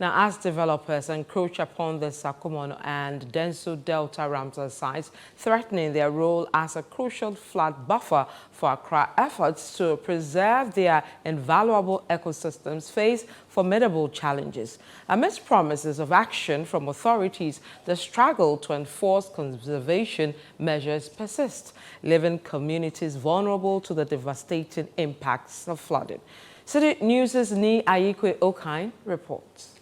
Now, as developers encroach upon the Sakumon and Denso Delta Ramsar sites, threatening their role as a crucial flood buffer for Accra, efforts to preserve their invaluable ecosystems face formidable challenges. Amidst promises of action from authorities, the struggle to enforce conservation measures persists, leaving communities vulnerable to the devastating impacts of flooding. Citi News' Ni Ayikwe Okain reports.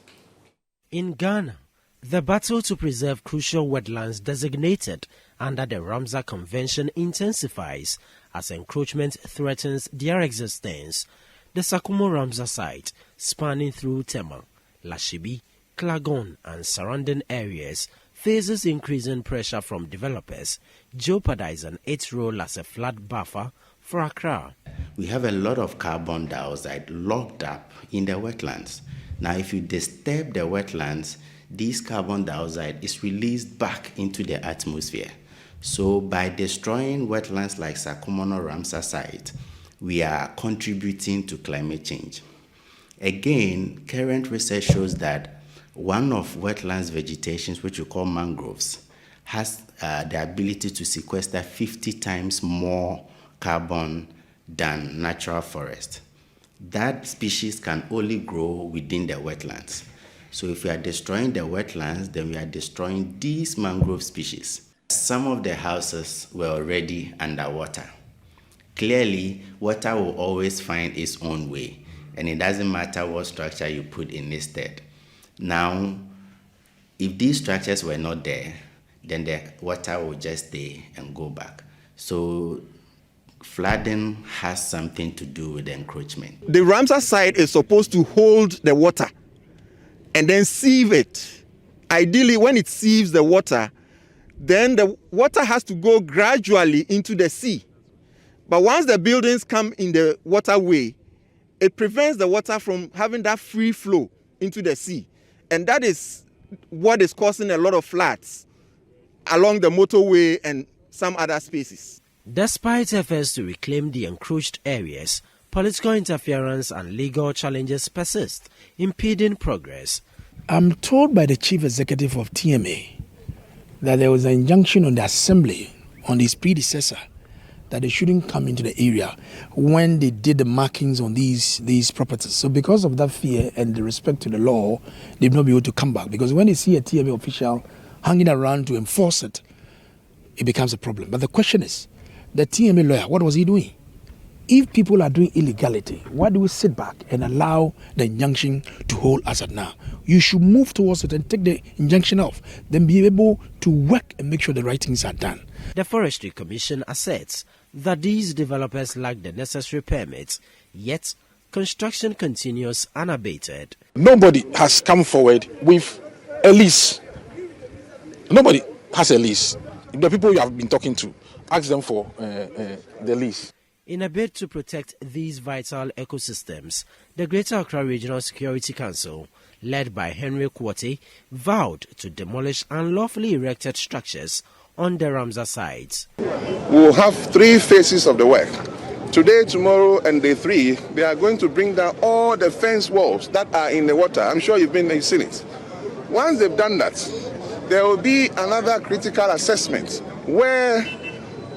In Ghana, the battle to preserve crucial wetlands designated under the Ramsar Convention intensifies as encroachment threatens their existence. The Sakumo Ramsar site, spanning through Tema, Lashibi, Klagon and surrounding areas, faces increasing pressure from developers, jeopardizing its role as a flood buffer for Accra. We have a lot of carbon dioxide locked up in the wetlands. Now, if you disturb the wetlands, this carbon dioxide is released back into the atmosphere. So by destroying wetlands like Sakumono Ramsar site, we are contributing to climate change. Again, current research shows that one of wetlands vegetations, which we call mangroves, has the ability to sequester 50 times more carbon than natural forest. That species can only grow within the wetlands. So if we are destroying the wetlands, then we are destroying these mangrove species. Some of the houses were already underwater. Clearly, water will always find its own way, and it doesn't matter what structure you put in its stead. Now, if these structures were not there, then the water will just stay and go back. So flooding has something to do with the encroachment. The Ramsar site is supposed to hold the water and then sieve it. Ideally, when it sieves the water, then the water has to go gradually into the sea. But once the buildings come in the waterway, it prevents the water from having that free flow into the sea. And that is what is causing a lot of floods along the motorway and some other spaces. Despite efforts to reclaim the encroached areas, political interference and legal challenges persist, impeding progress. I'm told by the chief executive of TMA that there was an injunction on the assembly on his predecessor that they shouldn't come into the area when they did the markings on these properties. So because of that fear and the respect to the law, they've not been able to come back. Because when they see a TMA official hanging around to enforce it, it becomes a problem. But the question is, the TMA lawyer, what was he doing? If people are doing illegality, why do we sit back and allow the injunction to hold us at now? You should move towards it and take the injunction off, then be able to work and make sure the right things are done. The Forestry Commission asserts that these developers lack the necessary permits, yet construction continues unabated. Nobody has come forward with a lease. Nobody has a lease. The people you have been talking to, ask them for the lease. In a bid to protect these vital ecosystems, the Greater Accra Regional Security Council, led by Henry Kwoti, vowed to demolish unlawfully erected structures on the Ramsar sites. We will have 3 phases of the work. Today, tomorrow, and day 3, they are going to bring down all the fence walls that are in the water. I'm sure you've seen it. Once they've done that, there will be another critical assessment where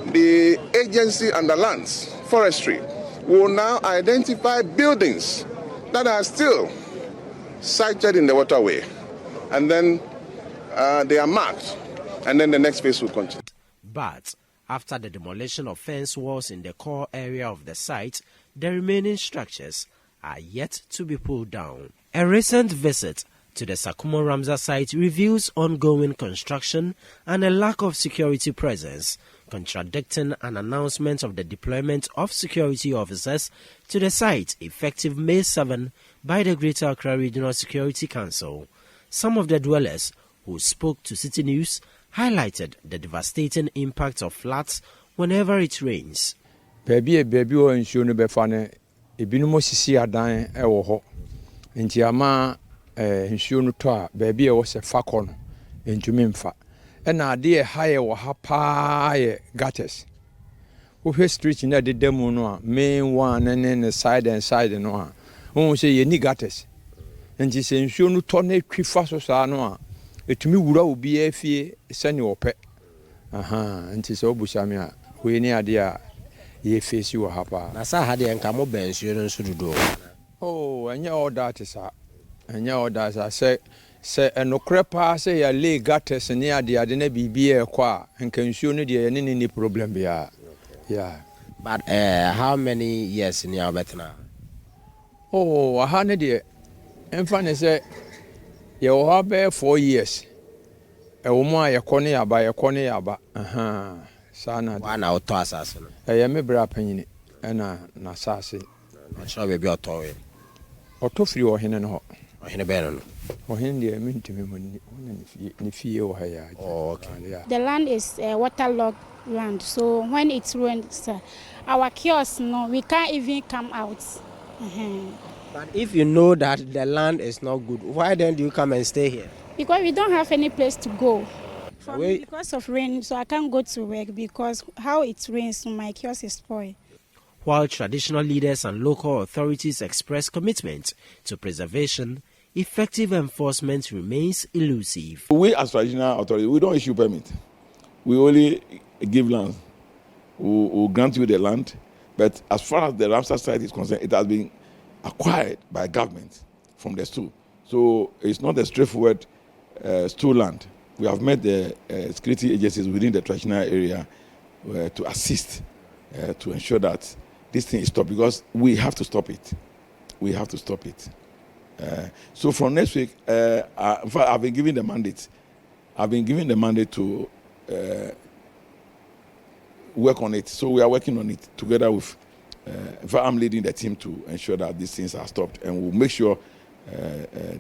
the agency and the lands, forestry, will now identify buildings that are still sited in the waterway. And then they are marked. And then the next phase will continue. But after the demolition of fence walls in the core area of the site, the remaining structures are yet to be pulled down. A recent visit to the Sakumo Ramsar site reveals ongoing construction and a lack of security presence, contradicting an announcement of the deployment of security officers to the site effective May 7 by the Greater Accra Regional Security Council. Some of the dwellers who spoke to Citi News highlighted the devastating impact of floods whenever it rains. Baby o nsuo no befa ne ebinom osisi adan e wo ho nti ama nsuo no to a baby e wo se fakọ no entumi mfa e na ade e ha ye wo ha pa ye gutters wo hwe street na de demu no a main one ne side and side no a won se ye ni gutters nti sɛ nsuo no tɔ na etwi fa so saa no a etumi wura obi afie sɛ ne opɛ nti sɛ obusa me a we ni ade a ye face wɔ ha pa na saa ha de nka mo ban nsuo no nso dodo ɛnyɛ order te saa ɛnyɛ order sɛ enokre pa sɛ ya lay gutters ne ade na bibi ekɔ a nka nsuo no de ye ne ni problem bia yeah. But how many years in your betna? I had it. In fact, say you have 4 years. A woman, a corner by a corner. Sana, one out to assassin. I am a bra penny and an assassin. I shall be your toy. Or to free or hin and hot. Or in a baron. Or Hindi, I mean to me when you or her. Oh, okay. Yeah. The land is waterlogged land, so when it's ruined, our kiosks, no, we can't even come out. But if you know that the land is not good, why then do you come and stay here? Because we don't have any place to go. For me, because of rain, so I can't go to work because how it rains, my kiosk is spoiled. While traditional leaders and local authorities express commitment to preservation, effective enforcement remains elusive. We as traditional authorities, we don't issue permit. We only give land. We grant you the land. But as far as the Ramsar site is concerned, it has been acquired by government from the stool. So it's not a straightforward stool land. We have met the security agencies within the traditional area to assist to ensure that this thing is stopped, because we have to stop it. We have to stop it. So from next week, in fact, I've been given the mandate. I've been given the mandate to work on it. So we are working on it together with, in fact, I'm leading the team to ensure that these things are stopped, and we'll make sure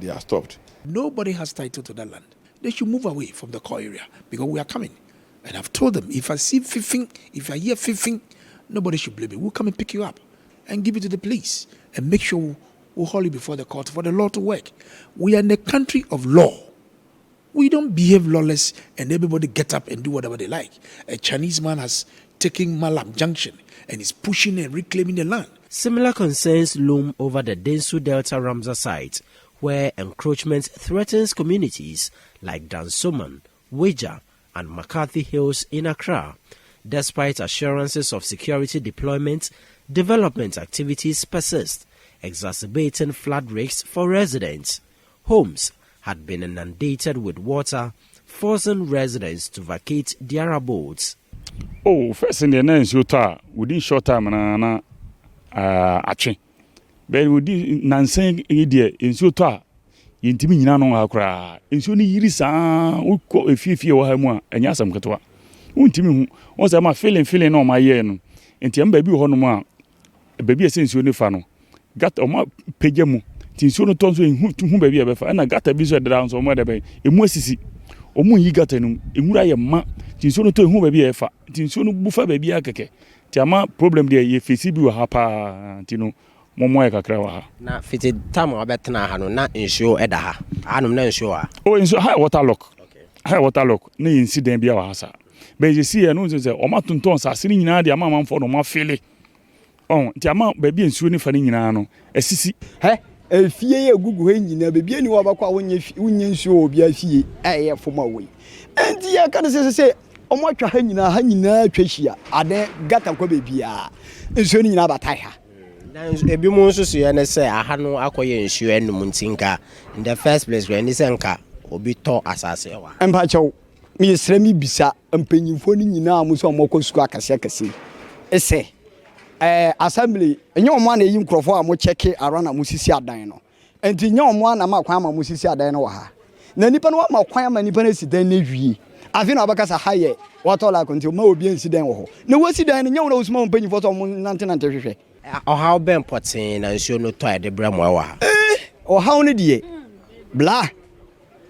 they are stopped. Nobody has title to that land. They should move away from the core area because we are coming. And I've told them, if I see fiffing, if I hear fiffing, nobody should blame me. We'll come and pick you up and give it to the police and make sure we'll hold you before the court for the law to work. We are in a country of law. We don't behave lawless and everybody get up and do whatever they like. A Chinese man has taken Malam Junction and is pushing and reclaiming the land. Similar concerns loom over the Densu Delta Ramsar site, where encroachment threatens communities like Dansoman, Weja, and McCarthy Hills in Accra. Despite assurances of security deployment, development activities persist, exacerbating flood risks for residents. Homes had been inundated with water, forcing residents to vacate their abodes. Oh, first in the name, within short time, action. But within Nansang idiot in Suta, in Timino Accra, in Suni Yirisa, who call a few or more, and Yasam Katua. Untimu was a feeling on my yen, and Tiam baby honoma, a baby since Unifano. Got a map pejemu, Tinsuno tons in whom baby ever, and I got a visit down so much about a Mwesi. Omu yi gatenum enwura ye ma tinso to hu ba bi efa tinso no bufa ba bi akeke tiama problem de ye fesi bi wa ha pa tino momo ye kakra wa ha na fiti tam obetena ha no na nsuo eda ha anum na nsuo ha oh nsuo high water lock na incident bi wa ha sa be je see no se o ma tonton sa siri nyina de ama manfo no ma fele on tiama ba bi nsuo ni fa ni nyina no asisi efie ye gugu he nyina bebie ni wa bakwa wonye nsuo obi afie eye foma we enti ya kan se omo atwa ha nyina twahia ade gata kwa bebia nsuo ni nyina batai ha na ebi mu nso so ye ne se aha no akoye nsuo enum ntinka in the first place when ni se nka obi to asase wa empa chew mi yesra mi bisa empanyimfo ni nyina amuso omokosuku akase ese assembly enye omo na eyi nkrofo a mo check arana mo sisi adan no enti nye omo na ma kwan ma mo sisi adan no wa ha na nipa no ma kwan ma nipa na sidan na hwie afi na abakasa haye wato la konti ma obi ansidan wo ho na wasidan nye wona usuma mpanyimfo so mo nante hwehwe o how ben potin na nsuo no to ade bra mo wa ha o how ne die bla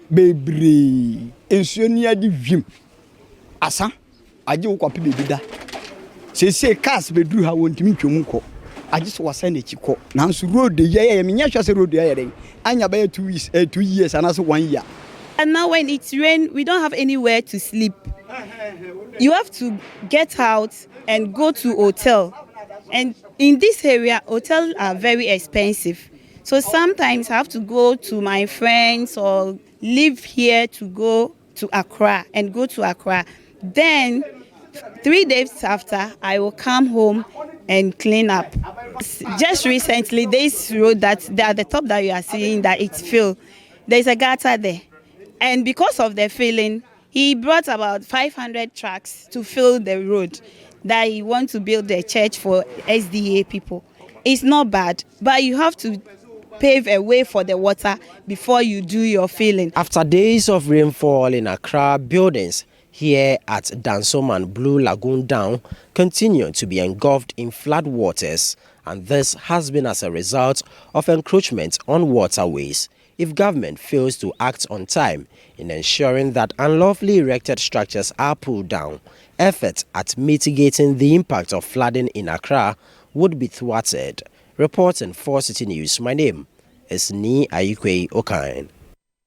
bebre nsuo ni ade hwim asa aje wo kwape bebida se cars bedru ha wontimi twemu ko age so wasa na chiko nanso road ye menya hwase road ye den anya ba 2 years and also 1 year. And now when it's rain we don't have anywhere to sleep. You have to get out and go to hotel, and in this area hotels are very expensive, So sometimes I have to go to my friends or leave here to go to Accra and go to Accra. Then 3 days after, I will come home and clean up. Just recently, this road that at the top that you are seeing that it's filled, there's a gutter there. And because of the filling, he brought about 500 trucks to fill the road that he wants to build a church for SDA people. It's not bad, but you have to pave a way for the water before you do your filling. After days of rainfall in Accra, buildings here at Dansoman Blue Lagoon Down continue to be engulfed in flood waters, and this has been as a result of encroachment on waterways. If government fails to act on time in ensuring that unlawfully erected structures are pulled down, efforts at mitigating the impact of flooding in Accra would be thwarted. Reporting for Citi News, my name is Ni Ayikwe Okain.